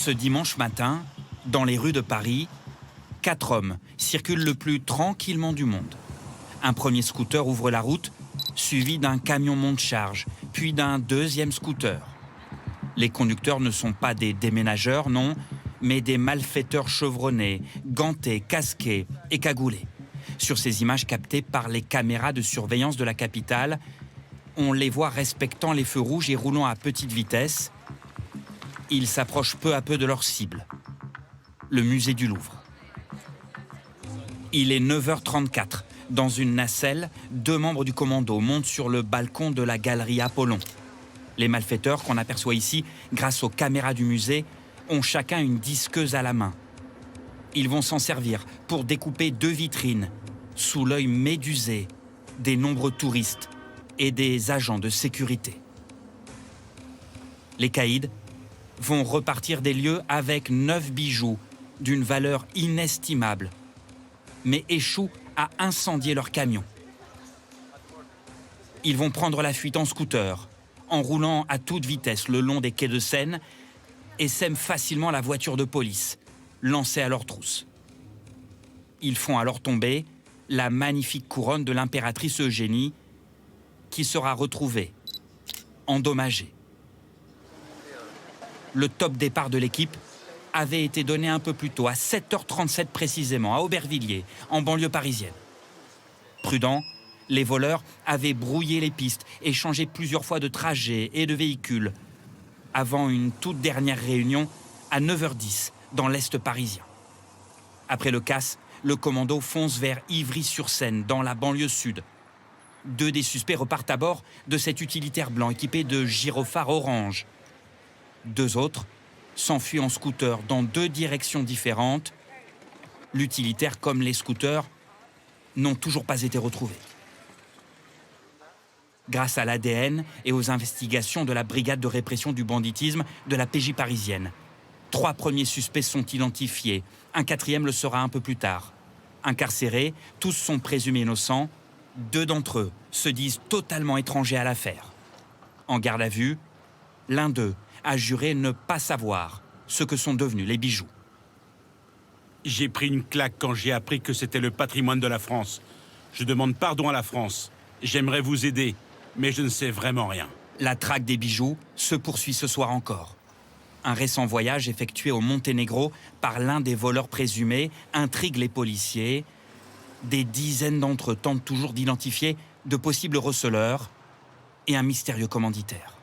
Ce dimanche matin, dans les rues de Paris, 4 hommes circulent le plus tranquillement du monde. Un premier scooter ouvre la route, suivi d'un camion monte-charge, puis d'un deuxième scooter. Les conducteurs ne sont pas des déménageurs, non, mais des malfaiteurs chevronnés, gantés, casqués et cagoulés. Sur ces images captées par les caméras de surveillance de la capitale, on les voit respectant les feux rouges et roulant à petite vitesse. Ils s'approchent peu à peu de leur cible, le musée du Louvre. Il est 9h34. Dans une nacelle, 2 membres du commando montent sur le balcon de la galerie Apollon. Les malfaiteurs, qu'on aperçoit ici grâce aux caméras du musée, ont chacun une disqueuse à la main. Ils vont s'en servir pour découper 2 vitrines, sous l'œil médusé des nombreux touristes et des agents de sécurité. Les caïds vont repartir des lieux avec 9 bijoux d'une valeur inestimable, mais échouent à incendier leur camion. Ils vont prendre la fuite en scooter, en roulant à toute vitesse le long des quais de Seine, et sèment facilement la voiture de police, lancée à leur trousse. Ils font alors tomber la magnifique couronne de l'impératrice Eugénie, qui sera retrouvée, endommagée. Le top départ de l'équipe avait été donné un peu plus tôt, à 7h37 précisément, à Aubervilliers, en banlieue parisienne. Prudents, les voleurs avaient brouillé les pistes et changé plusieurs fois de trajet et de véhicule, avant une toute dernière réunion à 9h10 dans l'Est parisien. Après le casse, le commando fonce vers Ivry-sur-Seine, dans la banlieue sud. 2 des suspects repartent à bord de cet utilitaire blanc équipé de gyrophares orange. 2 autres s'enfuient en scooter dans 2 directions différentes. L'utilitaire, comme les scooters, n'ont toujours pas été retrouvés. Grâce à l'ADN et aux investigations de la brigade de répression du banditisme de la PJ parisienne, 3 premiers suspects sont identifiés. Un 4e le sera un peu plus tard. Incarcérés, tous sont présumés innocents. 2 d'entre eux se disent totalement étrangers à l'affaire. En garde à vue, l'un d'eux a juré ne pas savoir ce que sont devenus les bijoux. J'ai pris une claque quand j'ai appris que c'était le patrimoine de la France. Je demande pardon à la France. J'aimerais vous aider, mais je ne sais vraiment rien. La traque des bijoux se poursuit ce soir encore. Un récent voyage effectué au Monténégro par l'un des voleurs présumés intrigue les policiers. Des dizaines d'entre eux tentent toujours d'identifier de possibles receleurs et un mystérieux commanditaire.